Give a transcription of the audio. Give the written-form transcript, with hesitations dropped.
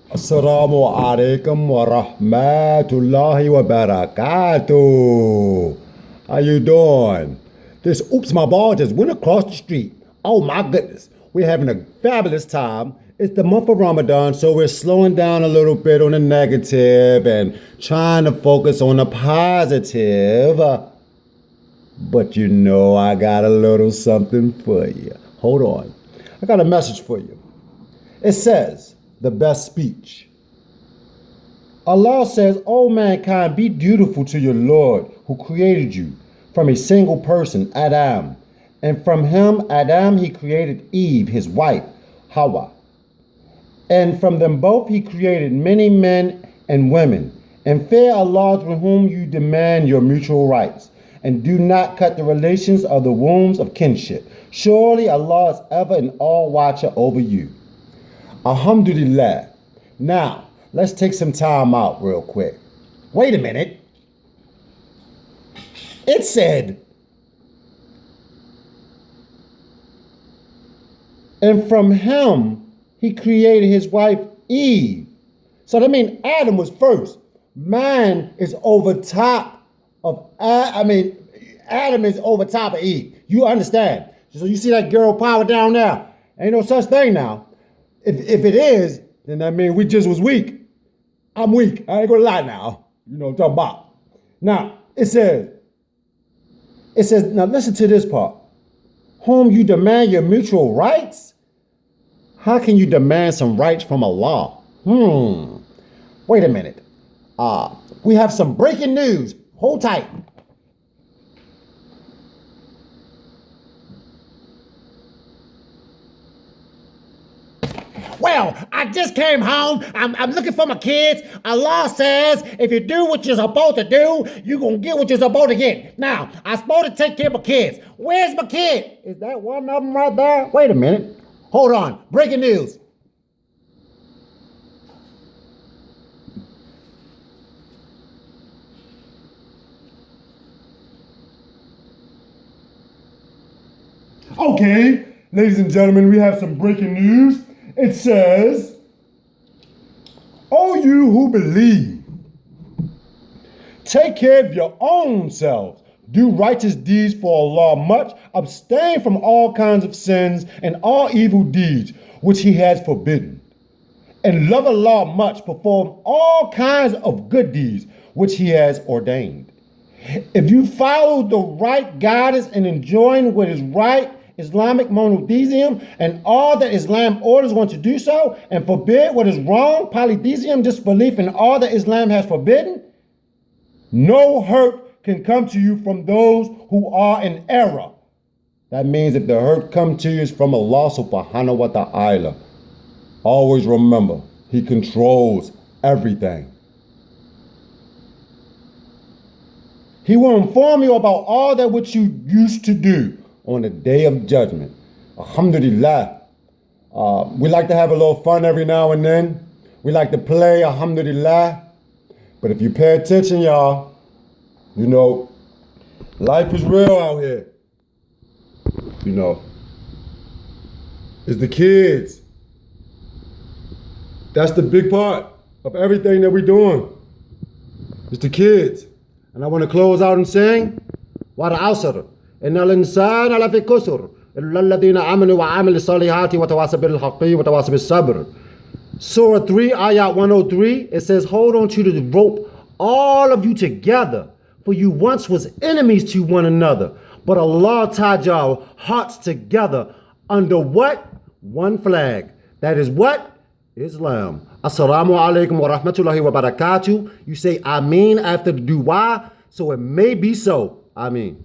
Assalamu alaikum wa rahmatullahi wa barakatuh. How you doing? This oops my ball just went across the street. Oh my goodness. We're having a fabulous time. It's the month of Ramadan, so we're slowing down a little bit on the negative and trying to focus on the positive. But you know I got a little something for you. Hold on. I got a message for you. It says, the best speech. Allah says, O mankind, be dutiful to your Lord who created you from a single person, Adam. And from him, Adam, he created Eve, his wife, Hawa. And from them both he created many men and women. And fear Allah through whom you demand your mutual rights. And do not cut the relations of the wombs of kinship. Surely Allah is ever and all watcher over you. Alhamdulillah. Now, let's take some time out real quick. Wait a minute. It said, and from him, he created his wife Eve. So that means Adam was first. Man is over top of, Adam is over top of Eve. You understand? So you see that girl power down there? Ain't no such thing now. If it is, then that means we just was weak. I'm weak. I ain't gonna lie now. You know what I'm talking about. Now, it says, now listen to this part. Whom you demand your mutual rights? How can you demand some rights from Allah? Wait a minute. We have some breaking news. Hold tight. Well, I just came home. I'm looking for my kids. Allah says if you do what you're supposed to do, you're going to get what you're supposed to get. Now, I'm supposed to take care of my kids. Where's my kid? Is that one of them right there? Wait a minute. Hold on. Breaking news. Okay, ladies and gentlemen, we have some breaking news. It says, O you who believe, take care of your own selves. Do righteous deeds for Allah much. Abstain from all kinds of sins and all evil deeds which he has forbidden. And love Allah much. Perform all kinds of good deeds which he has ordained. If you follow the right guidance and enjoin what is right, Islamic monotheism, and all that Islam orders one to do so, and forbid what is wrong, polytheism, disbelief in all that Islam has forbidden, no hurt can come to you from those who are in error. That means if the hurt comes to you is from Allah subhanahu wa ta'ala. Always remember, he controls everything. He will inform you about all that which you used to do on the day of judgment. Alhamdulillah. We like to have a little fun every now and then. We like to play, alhamdulillah. But if you pay attention, y'all, you know, life is real out here. You know, it's the kids. That's the big part of everything that we're doing. It's the kids. And I want to close out and sing, وَالْعَصْرِ إِنَّ الْإِنسَانَ لَفِي خُسْرٍ إِلَّا الَّذِينَ آمَنُوا وَعَمِلُوا الصَّالِحَاتِ وَتَوَاصَوْا بِالْحَقِّ وَتَوَاصَوْا بِالصَّبْرِ. Surah 3, Ayat 103, it says, hold on to the rope, all of you together, for you once was enemies to one another. But Allah tied your hearts together under what? One flag. That is what? Islam. Assalamu alaikum wa rahmatullahi wa barakatuh. You say Ameen after the dua, so it may be so. Ameen.